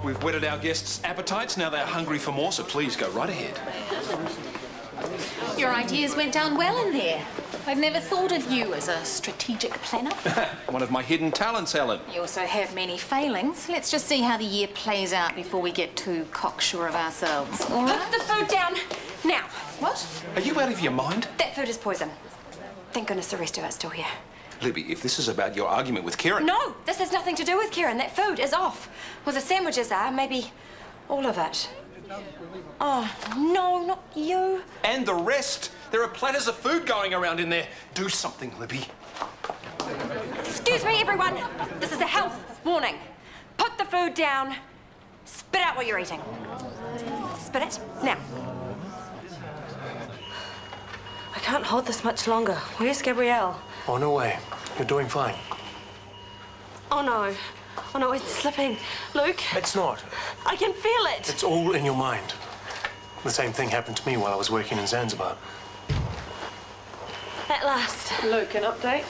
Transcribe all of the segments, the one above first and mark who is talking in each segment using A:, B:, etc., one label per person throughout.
A: We've whetted our guests' appetites. Now they're hungry for more, so please go right ahead.
B: Your ideas went down well in there. I'd never thought of you as a strategic planner.
A: One of my hidden talents, Ellen.
B: You also have many failings. Let's just see how the year plays out before we get too cocksure of ourselves. All right?
C: Put the food down, now.
B: What?
A: Are you out of your mind?
C: That food is poison. Thank goodness the rest of it's still here.
A: Libby, if this is about your argument with Kieran...
C: No, this has nothing to do with Kieran. That food is off. Well, the sandwiches are, maybe all of it. Oh, no, not you.
A: And the rest. There are platters of food going around in there. Do something, Libby.
C: Excuse me, everyone. This is a health warning. Put the food down. Spit out what you're eating. Spit it, now. I can't hold this much longer. Where's Gabrielle?
D: On her way. You're doing fine.
C: Oh, no. Oh, no, it's slipping. Luke?
D: It's not.
C: I can feel it.
D: It's all in your mind. The same thing happened to me while I was working in Zanzibar.
C: At last.
E: Luke, an update?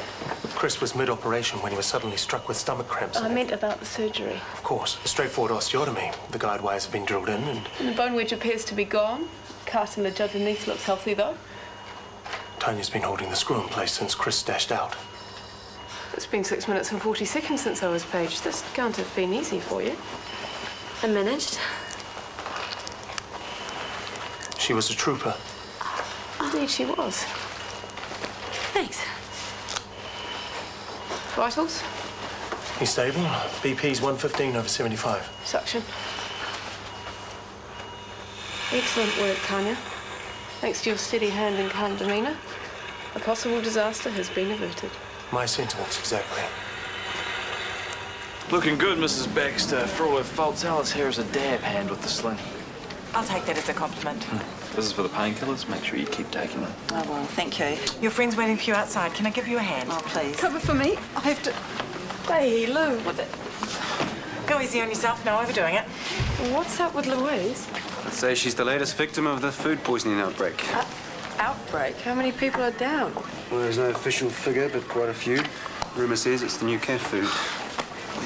D: Chris was mid-operation when he was suddenly struck with stomach cramps.
E: I meant about the surgery.
D: Of course, a straightforward osteotomy. The guide wires have been drilled in and
E: The bone wedge appears to be gone. Cartilage underneath looks healthy, though.
D: Tanya's been holding the screw in place since Chris dashed out.
E: It's been 6 minutes and 40 seconds since I was paged. This can't have been easy for you.
C: I managed.
D: She was a trooper.
E: Indeed she was.
C: Thanks.
E: Vitals?
D: He's stable. BP's 115/75.
E: Suction. Excellent work, Tanya. Thanks to your steady hand and calm demeanour, a possible disaster has been averted.
D: My sentiments, exactly.
F: Looking good, Mrs. Baxter. For all her faults, Alice here is a dab hand with the sling.
G: I'll take that as a compliment.
F: This is for the painkillers. Make sure you keep taking them.
G: Oh, well, thank you. Your friend's waiting for you outside. Can I give you a hand? Oh, please.
E: Cover for me?
G: I have to...
E: Hey, Lou, what the...
G: Go easy on yourself. No overdoing it.
E: What's up with Louise?
H: I'd say she's the latest victim of the food poisoning outbreak.
E: Outbreak? How many people are down?
H: Well, there's no official figure, but quite a few. Rumour says it's the new cat food.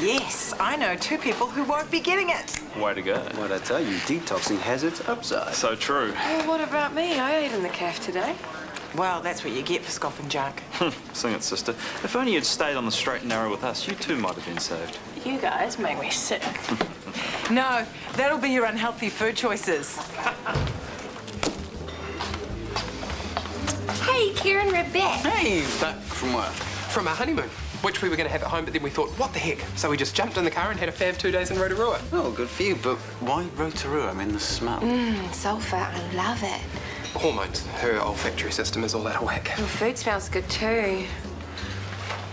G: Yes, I know 2 people who won't be getting it.
F: Way to go.
H: What'd I tell you? Detoxing has its upside.
F: So true.
E: Well, what about me? I ate in the caf today.
G: Well, that's what you get for scoffing junk.
F: Sing it, sister. If only you'd stayed on the straight and narrow with us, you too might have been saved.
E: You guys make me sick.
G: No, that'll be your unhealthy food choices.
C: Hey, Kieran, we're back.
I: Hey,
H: Back from where?
I: from our honeymoon, which we were going to have at home, but then we thought, what the heck? So we just jumped in the car and had a fab 2 days in Rotorua.
H: Oh, good for you, but why Rotorua? I mean, the smell.
C: Sulphur, I love it.
I: Hormones. Her olfactory system is all out of whack.
C: Your food smells good too.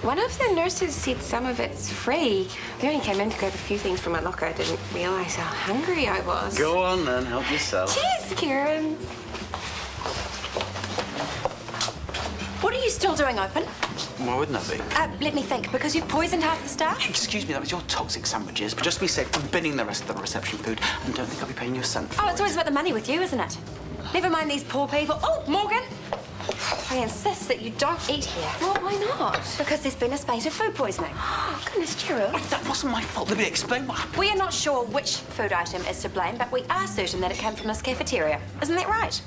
C: One of the nurses said some of it's free. I only came in to grab a few things from my locker. I didn't realise how hungry I was.
H: Go on, then. Help yourself.
C: Cheers, Kieran. What are you still doing open?
H: Why wouldn't I be?
C: Let me think. Because you've poisoned half the staff?
H: Excuse me, that was your toxic sandwiches, but just to be safe, I'm binning the rest of the reception food and don't think I'll be paying you a cent for
C: Oh, it's always about the money with you, isn't it? Never mind these poor people. Oh, Morgan! I insist that you don't eat here.
B: Well, why not?
C: Because there's been a spate of food poisoning.
B: Oh, goodness, Gerald.
H: Wait, that wasn't my fault. Libby, explain what happened.
C: We are not sure which food item is to blame, but we are certain that it came from this cafeteria. Isn't that right?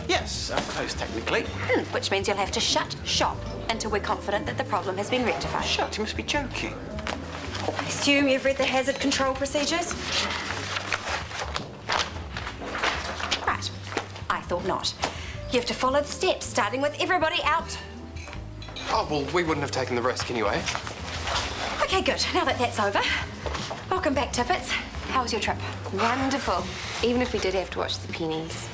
H: Yes, up close, technically.
C: Which means you'll have to shut shop until we're confident that the problem has been rectified.
H: Shut, you must be joking.
C: I assume you've read the hazard control procedures? Right. I thought not. You have to follow the steps, starting with everybody out.
I: Oh, well, we wouldn't have taken the risk anyway.
C: Okay, good. Now that that's over, welcome back, Tippets. How was your trip?
B: Wonderful. Even if we did have to watch the pennies.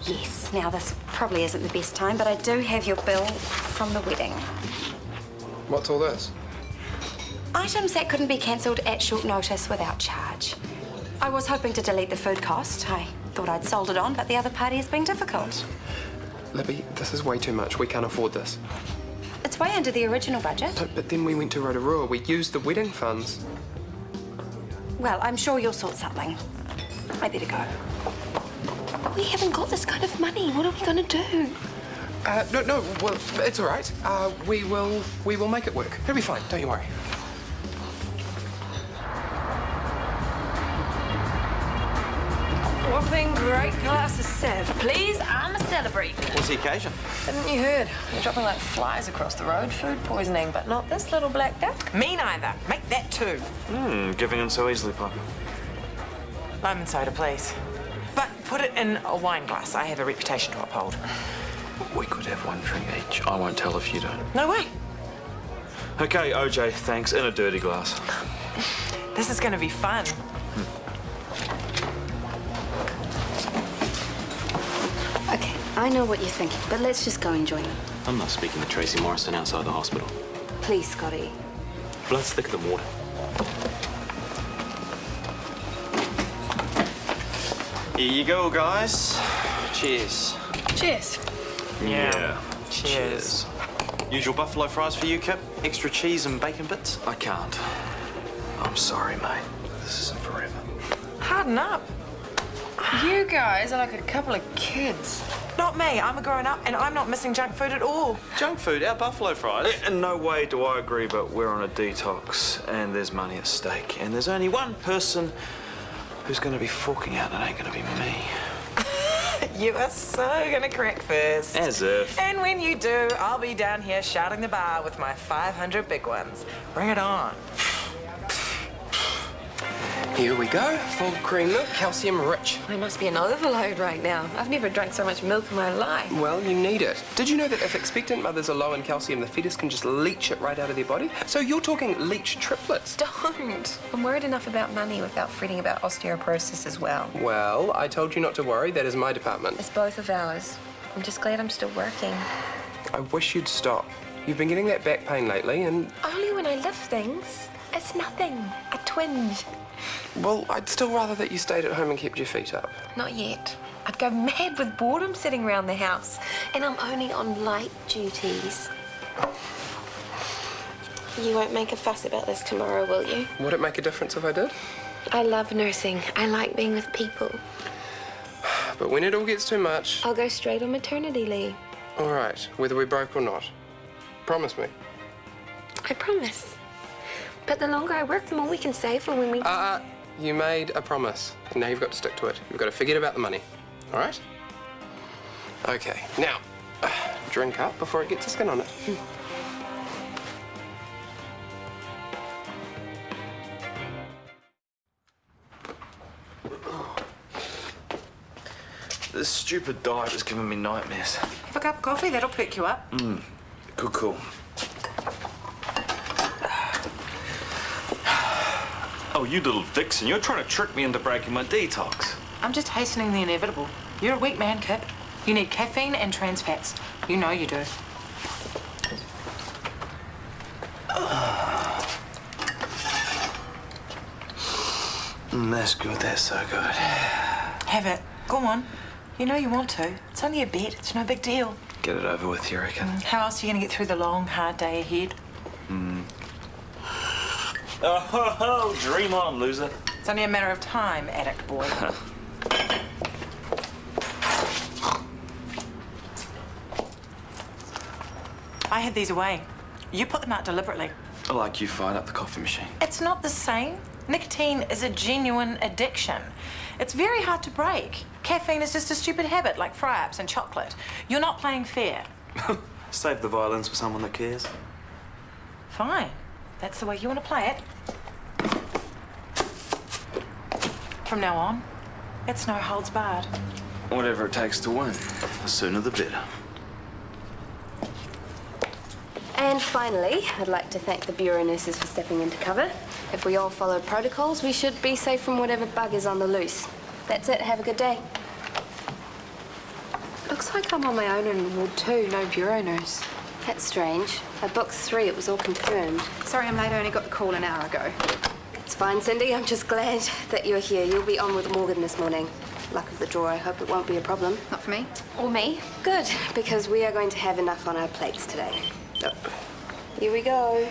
C: Yes. Now, this probably isn't the best time, but I do have your bill from the wedding.
I: What's all this?
C: Items that couldn't be cancelled at short notice without charge. I was hoping to delete the food cost. I thought I'd sold it on, but the other party has been difficult.
I: Libby, this is way too much. We can't afford this.
C: It's way under the original budget.
I: No, but then we went to Rotorua. We used the wedding funds.
C: Well, I'm sure you'll sort something. I better go.
B: We haven't got this kind of money. What are we going to do?
I: No, well, it's all right. We will make it work. It'll be fine. Don't you worry.
E: whopping great glass of Sev, please. I'm a celebrate.
F: What's the occasion?
E: Hadn't you heard? They're dropping like flies across the road. Food poisoning, but not this little black duck.
G: Me neither. Make that two.
F: Giving in so easily, Papa.
G: Lime and soda, please. But put it in a wine glass. I have a reputation to uphold.
F: We could have one drink each. I won't tell if you don't.
G: No way.
F: Okay, OJ, thanks. In a dirty glass.
G: This is going to be fun.
J: Okay, I know what you're thinking, but let's just go and join them.
K: I'm not speaking to Tracy Morrison outside the hospital.
J: Please, Scotty.
K: Blood's thicker than water.
F: Here you go, guys. Cheers.
E: Cheers.
F: Yeah.
G: Cheers.
F: Usual buffalo fries for you, Kip? Extra cheese and bacon bits? I can't. I'm sorry, mate. This isn't forever.
G: Harden up.
E: You guys are like a couple of kids.
G: Not me. I'm a grown-up and I'm not missing junk food at all.
F: Junk food, our buffalo fries. In no way do I agree, but we're on a detox and there's money at stake. And there's only one person who's going to be forking out, and it ain't going to be me.
G: You are so gonna crack first.
F: As if.
G: And when you do, I'll be down here shouting the bar with my 500 big ones. Bring it on.
I: Here we go. Full cream milk, calcium rich.
E: There must be an overload right now. I've never drank so much milk in my life.
I: Well, you need it. Did you know that if expectant mothers are low in calcium, the fetus can just leach it right out of their body? So you're talking leach triplets.
E: Don't. I'm worried enough about money without fretting about osteoporosis as well.
I: Well, I told you not to worry. That is my department.
E: It's both of ours. I'm just glad I'm still working.
I: I wish you'd stop. You've been getting that back pain lately, and...
E: Only when I lift things. It's nothing. A twinge.
I: Well, I'd still rather that you stayed at home and kept your feet up.
E: Not yet. I'd go mad with boredom sitting around the house. And I'm only on light duties.
C: You won't make a fuss about this tomorrow, will you?
I: Would it make a difference if I did?
C: I love nursing. I like being with people.
I: But when it all gets too much...
C: I'll go straight on maternity leave.
I: All right, whether we broke or not. Promise me.
C: I promise. But the longer I work, the more we can save for when we...
I: You made a promise, and now you've got to stick to it. You've got to forget about the money, all right? Okay, now, drink up before it gets a skin on it.
F: This stupid diet is giving me nightmares.
G: Have a cup of coffee, that'll perk you up.
F: Good call. Oh, you little vixen, you're trying to trick me into breaking my detox.
G: I'm just hastening the inevitable. You're a weak man, Kip. You need caffeine and trans fats. You know you do.
F: That's good, that's so good.
G: Have it. Go on. You know you want to. It's only a bet. It's no big deal.
F: Get it over with, you reckon?
G: How else are you going to get through the long, hard day ahead?
F: Oh, dream on, loser.
G: It's only a matter of time, addict boy. I had these away. You put them out deliberately.
F: I like you fired up the coffee machine.
G: It's not the same. Nicotine is a genuine addiction. It's very hard to break. Caffeine is just a stupid habit, like fry-ups and chocolate. You're not playing fair.
F: Save the violins for someone that cares.
G: Fine. That's the way you want to play it. From now on, it's no holds barred.
F: Whatever it takes to win. The sooner the better.
J: And finally, I'd like to thank the bureau nurses for stepping into cover. If we all follow protocols, we should be safe from whatever bug is on the loose. That's it. Have a good day.
C: Looks like I'm on my own in Ward 2, no bureau nurse.
J: That's strange. I booked 3. It was all confirmed.
B: Sorry I'm late. I only got the call an hour ago.
J: It's fine, Cindy. I'm just glad that you're here. You'll be on with Morgan this morning. Luck of the draw. I hope it won't be a problem.
B: Not for me.
J: Or me. Good, because we are going to have enough on our plates today. Oh. Here we go.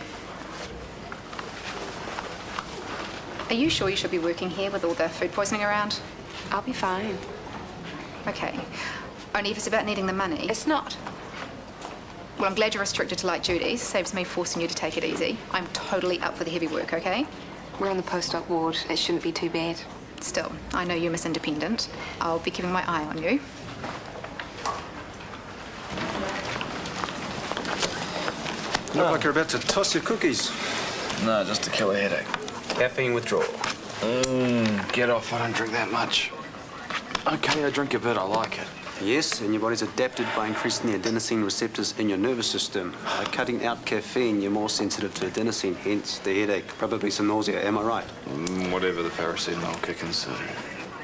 B: Are you sure you should be working here with all the food poisoning around?
C: I'll be fine.
B: Okay. Only if it's about needing the money.
C: It's not.
B: Well, I'm glad you're restricted to light duties. Saves me forcing you to take it easy. I'm totally up for the heavy work, okay?
C: We're on the post-op ward. It shouldn't be too bad.
B: Still, I know you're Miss Independent. I'll be keeping my eye on you.
L: You look like you're about to toss your cookies.
F: No, just to kill a headache.
K: Caffeine withdrawal.
F: Get off, I don't drink that much. Okay, I drink a bit, I like it.
M: Yes, and your body's adapted by increasing the adenosine receptors in your nervous system. By cutting out caffeine, you're more sensitive to adenosine, hence the headache, probably some nausea, am I right?
F: Whatever the paracetamol kickins.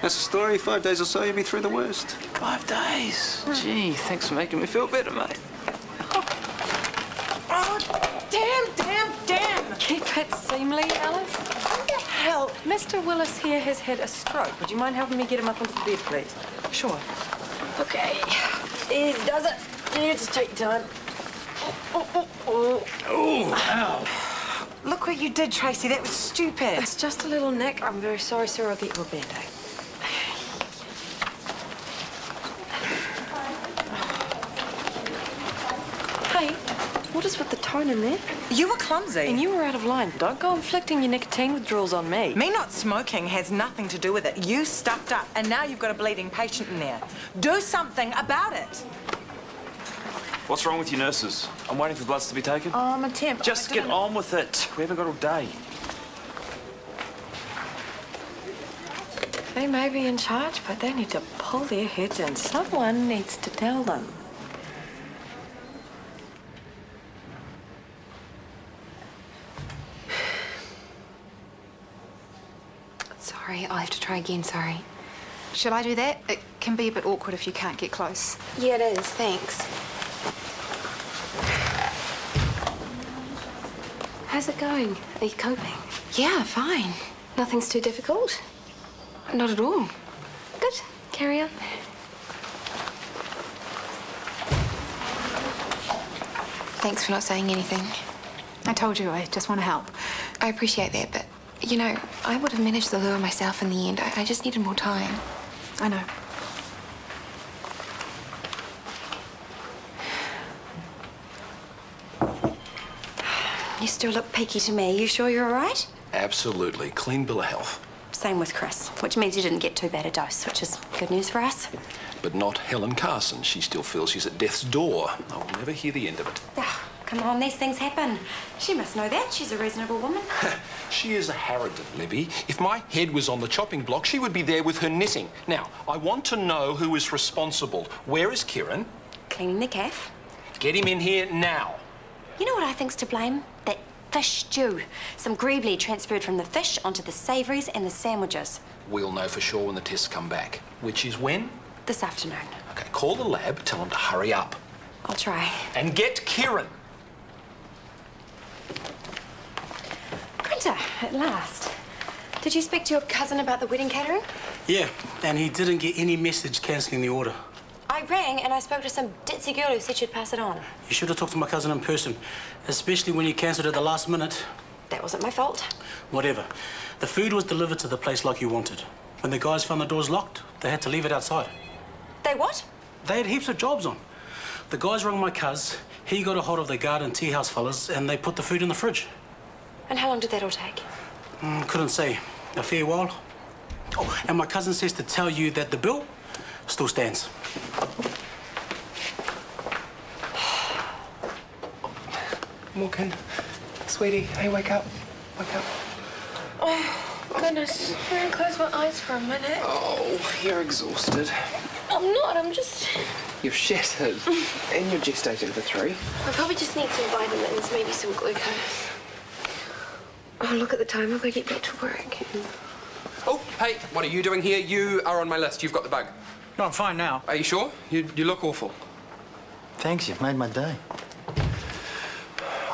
M: That's the story. 5 days or so, you'll be through the worst.
F: 5 days? Gee, thanks for making me feel better, mate.
G: Oh, damn!
E: Keep it seemly, Alice.
G: What the hell?
E: Mr. Willis here has had a stroke. Would you mind helping me get him up onto the bed, please?
G: Sure.
E: Okay. Easy does it. You just take your time.
F: Oh, ow.
G: Look what you did, Tracy. That was stupid.
E: It's just a little nick. I'm very sorry, sir. I'll get you a Band-Aid. Hey, what is with the tone in there?
G: You were clumsy.
E: And you were out of line. Don't go inflicting your nicotine withdrawals on me.
G: Me not smoking has nothing to do with it. You stuffed up, and now you've got a bleeding patient in there. Do something about it.
F: What's wrong with you nurses? I'm waiting for bloods to be taken.
G: Oh, I'm a temp.
F: Just get on with it. We haven't got all day.
E: They may be in charge, but they need to pull their heads in. Someone needs to tell them.
C: Sorry, I'll have to try again, sorry.
B: Shall I do that? It can be a bit awkward if you can't get close.
C: Yeah, it is, thanks. How's it going? Are you coping?
B: Yeah, fine.
C: Nothing's too difficult?
B: Not at all.
C: Good. Carry on. Thanks for not saying anything.
B: I told you, I just want to help.
C: I appreciate that, but, you know, I would have managed the lure myself in the end. I just needed more time.
B: I know.
C: You still look peaky to me. You sure you're all right?
A: Absolutely. Clean bill of health.
C: Same with Chris, which means you didn't get too bad a dose, which is good news for us.
A: But not Helen Carson. She still feels she's at death's door. I will never hear the end of it.
C: Oh, come on, these things happen. She must know that. She's a reasonable woman.
A: She is a harridan, Libby. If my head was on the chopping block, she would be there with her knitting. Now, I want to know who is responsible. Where is Kieran?
C: Cleaning the calf.
A: Get him in here now.
C: You know what I think's to blame? That fish stew. Some greebly transferred from the fish onto the savouries and the sandwiches.
A: We'll know for sure when the tests come back. Which is when?
C: This afternoon.
A: Okay, call the lab, tell them to hurry up.
C: I'll try.
A: And get Kieran.
C: Printer, at last. Did you speak to your cousin about the wedding catering?
D: Yeah, and he didn't get any message cancelling the order.
C: I rang and I spoke to some ditzy girl who said she'd pass it on.
D: You should have talked to my cousin in person, especially when you cancelled at the last minute.
C: That wasn't my fault.
D: Whatever. The food was delivered to the place like you wanted. When the guys found the doors locked, they had to leave it outside.
C: They what?
D: They had heaps of jobs on. The guys rang my cuz, he got a hold of the garden tea house fellas, and they put the food in the fridge.
C: And how long did that all take?
D: Couldn't say. A fair while. Oh, and my cousin says to tell you that the bill still stands.
I: Morgan, sweetie, hey, wake up. Wake up.
E: Oh, goodness. I'm going to close my eyes for a minute.
I: Oh, you're exhausted.
E: I'm not. I'm just...
I: You're shattered. And you're gestated for 3.
E: I probably just need some vitamins, maybe some glucose. Oh, look at the time. I've got to get back to work.
I: Oh, hey, what are you doing here? You are on my list. You've got the bug.
N: No, I'm fine now.
I: Are you sure? You look awful.
N: Thanks, you've made my day.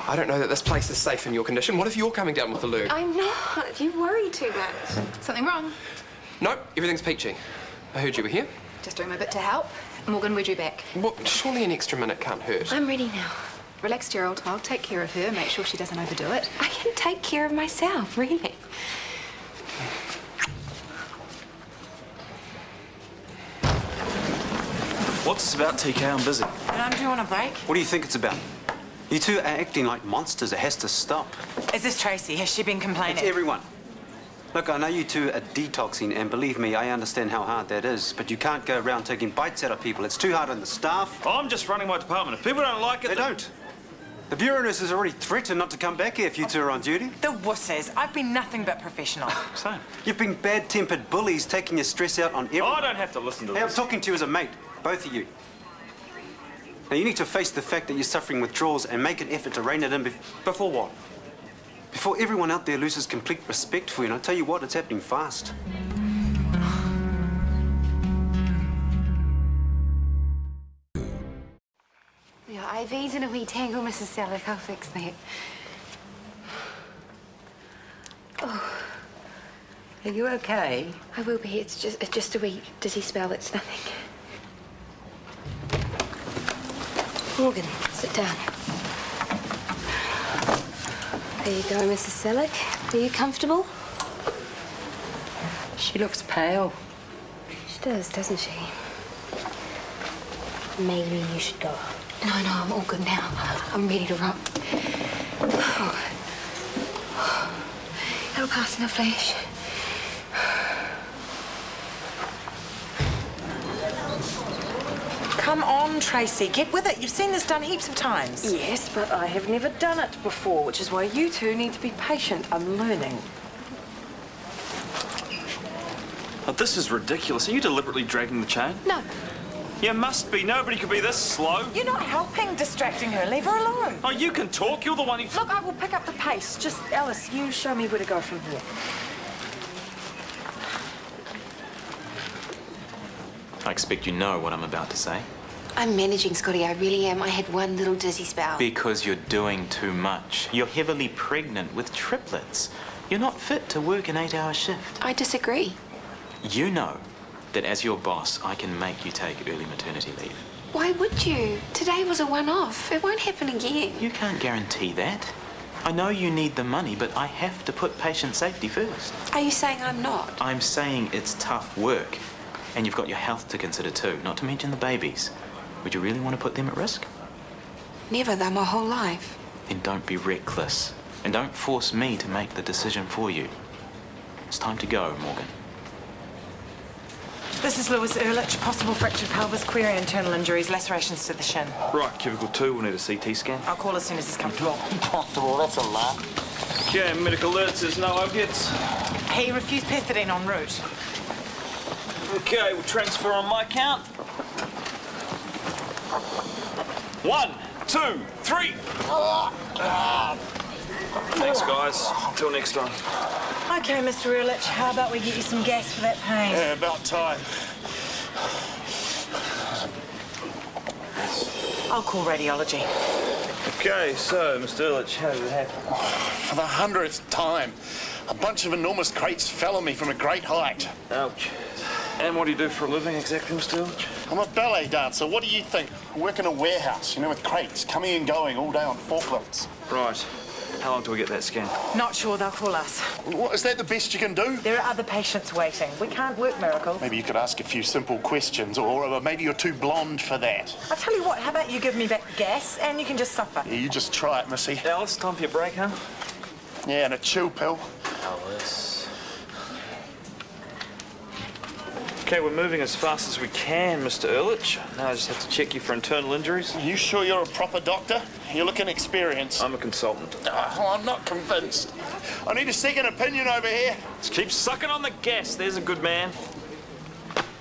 I: I don't know that this place is safe in your condition. What if you're coming down with the loo?
E: I'm not. You worry too much.
B: Something wrong?
I: No, everything's peachy. I heard you were here.
B: Just doing my bit to help. Morgan, where'd you back?
I: Well, surely an extra minute can't hurt.
C: I'm ready now.
B: Relax, Gerald. I'll take care of her, make sure she doesn't overdo it.
C: I can take care of myself, really.
F: What's this about, TK? I'm busy.
G: Do you want a break?
M: What do you think it's about? You two are acting like monsters. It has to stop.
G: Is this Tracy? Has she been complaining?
M: It's everyone. Look, I know you two are detoxing, and believe me, I understand how hard that is, but you can't go around taking bites out of people. It's too hard on the staff.
F: I'm just running my department. If people don't like it...
M: They don't. The bureau nurse has already threatened not to come back here if you two are on duty.
G: The wusses. I've been nothing but professional.
F: Same.
M: You've been bad-tempered bullies taking your stress out on everyone.
F: I don't have to listen to
M: Hey,
F: this.
M: I'm talking to you as a mate, both of you. Now, you need to face the fact that you're suffering withdrawals and make an effort to rein it in
F: Before what?
M: before everyone out there loses complete respect for you. And I'll tell you what, it's happening fast.
C: Your IV's in a wee tangle, Mrs. Selleck. I'll fix that. Oh.
O: Are you okay?
C: I will be. It's just a wee dizzy spell. It's nothing. Morgan, sit down. There you go, Mrs. Selleck. Are you comfortable?
O: She looks pale.
C: She does, doesn't she? Maybe you should go. No, I'm all good now. I'm ready to rock. Oh. It'll pass in a flash.
G: Come on, Tracy. Get with it. You've seen this done heaps of times.
O: Yes, but I have never done it before, which is why you two need to be patient. I'm learning.
F: Oh, this is ridiculous. Are you deliberately dragging the chain?
C: No.
F: You must be. Nobody could be this slow.
G: You're not helping distracting her. Leave her alone.
F: Oh, you can talk. You're the one who...
O: Look, I will pick up the pace. Just, Alice, you show me where to go from here.
K: I expect you know what I'm about to say.
C: I'm managing, Scotty. I really am. I had one little dizzy spell.
K: Because you're doing too much. You're heavily pregnant with triplets. You're not fit to work an 8-hour shift.
C: I disagree.
K: You know that as your boss, I can make you take early maternity leave.
C: Why would you? Today was a one-off. It won't happen again.
K: You can't guarantee that. I know you need the money, but I have to put patient safety first.
C: Are you saying I'm not?
K: I'm saying it's tough work. And you've got your health to consider too, not to mention the babies. Would you really want to put them at risk?
C: Never, though, my whole life.
K: Then don't be reckless. And don't force me to make the decision for you. It's time to go, Morgan.
G: This is Lewis Ehrlich. Possible fractured pelvis, query internal injuries, lacerations to the shin.
F: Right, cubicle 2, we'll need a CT scan.
G: I'll call as soon as he's comfortable.
N: Comfortable, that's a lot.
F: Okay, medical alert says no opiates.
G: He refused pethidine en route.
F: Okay, we'll transfer on my count. 1, 2, 3. Thanks, guys. Until next time.
G: Okay, Mr. Ehrlich, how about we get you some gas for that pain?
L: Yeah, about time.
G: I'll call radiology.
F: Okay, so, Mr. Ehrlich, how did it happen?
L: For the 100th time, a bunch of enormous crates fell on me from a great height.
F: Ouch. And what do you do for a living exactly, Mr. Ehrlich?
L: I'm a ballet dancer. What do you think? I work in a warehouse, you know, with crates coming and going all day on forklifts.
F: Right. How long do we get that scan?
G: Not sure, they'll call us.
L: What, is that the best you can do?
G: There are other patients waiting. We can't work miracles.
L: Maybe you could ask a few simple questions, or maybe you're too blonde for that.
G: I'll tell you what, how about you give me back the gas and you can just suffer?
L: Yeah, you just try it, Missy.
F: Alice, time for your break, huh?
L: Yeah, and a chill pill.
F: Alice. Okay, we're moving as fast as we can, Mr. Ehrlich. Now I just have to check you for internal injuries.
L: Are you sure you're a proper doctor? You're looking experienced.
F: I'm a consultant.
L: Oh, I'm not convinced. I need a second opinion over here.
F: Just keep sucking on the gas. There's a good man.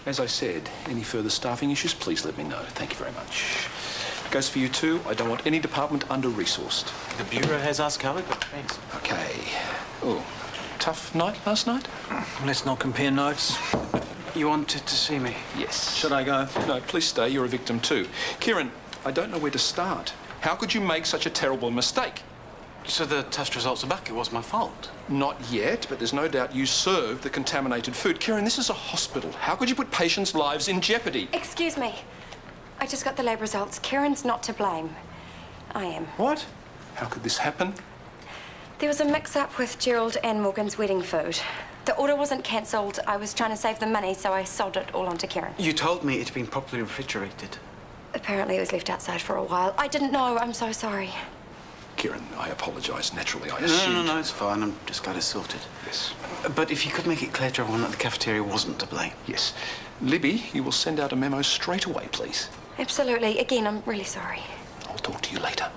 A: As I said, any further staffing issues, please let me know. Thank you very much. Goes for you too. I don't want any department under-resourced.
K: The Bureau has us covered, but thanks.
A: Okay. Oh, tough night last night?
N: Let's not compare notes. You wanted to see me?
A: Yes.
N: Should I go?
A: No, please stay. You're a victim too. Kieran, I don't know where to start. How could you make such a terrible mistake?
D: So the test results are back. It was my fault.
A: Not yet, but there's no doubt you served the contaminated food. Kieran, this is a hospital. How could you put patients' lives in jeopardy?
J: Excuse me. I just got the lab results. Karen's not to blame. I am.
A: What? How could this happen?
J: There was a mix-up with Gerald and Morgan's wedding food. The order wasn't cancelled. I was trying to save the money, so I sold it all on to Karen.
H: You told me it'd been properly refrigerated.
J: Apparently it was left outside for a while. I didn't know. I'm so sorry.
A: Kieran, I apologise. Naturally, I
H: No,
A: assumed...
H: no, it's fine. I'm just glad it's sorted.
A: Yes.
H: But if you could make it clear to everyone that the cafeteria wasn't to blame.
A: Yes. Libby, you will send out a memo straight away, please.
C: Absolutely. Again, I'm really sorry.
A: I'll talk to you later.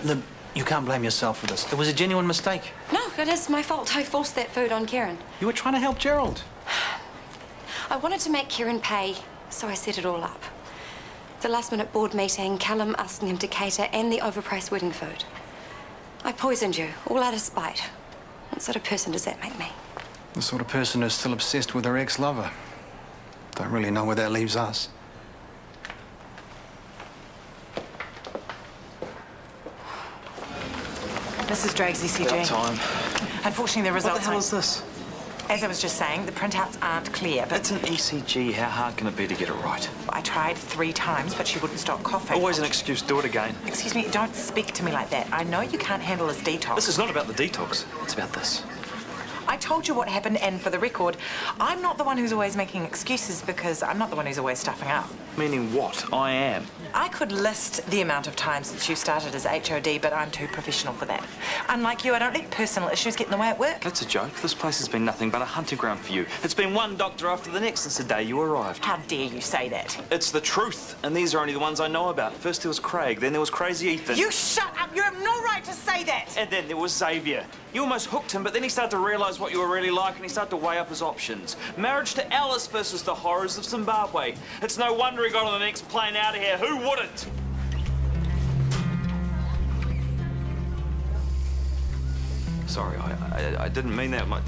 N: Lib, you can't blame yourself for this. It was a genuine mistake.
C: No, it is my fault. I forced that food on Kieran.
N: You were trying to help Gerald.
C: I wanted to make Kieran pay, so I set it all up. The last-minute board meeting, Callum asking him to cater, and the overpriced wedding food. I poisoned you, all out of spite. What sort of person does that make me?
N: The sort of person who's still obsessed with her ex-lover. Don't really know where that leaves us.
G: Mrs. Drake's ECG.
F: About time.
G: Unfortunately, the results...
F: What the hell is this?
G: As I was just saying, the printouts aren't clear, but...
F: It's an ECG. How hard can it be to get it right?
G: I tried 3 times, but she wouldn't stop coughing.
F: Always an excuse. Do it again.
G: Excuse me, don't speak to me like that. I know you can't handle this detox.
F: This is not about the detox. It's about this.
G: I told you what happened, and for the record, I'm not the one who's always making excuses because I'm not the one who's always stuffing up.
F: Meaning what? I am.
G: I could list the amount of times since you started as HOD, but I'm too professional for that. Unlike you, I don't let personal issues get in the way at work.
F: That's a joke. This place has been nothing but a hunting ground for you. It's been one doctor after the next since the day you arrived.
G: How dare you say that?
F: It's the truth, and these are only the ones I know about. First there was Craig, then there was Crazy Ethan.
G: You shut up! You have no right to say that!
F: And then there was Xavier. You almost hooked him, but then he started to realise what you were really like, and he started to weigh up his options. Marriage to Alice versus the horrors of Zimbabwe. It's no wonder he got on the next plane out of here. Who wouldn't? Sorry, I didn't mean that much.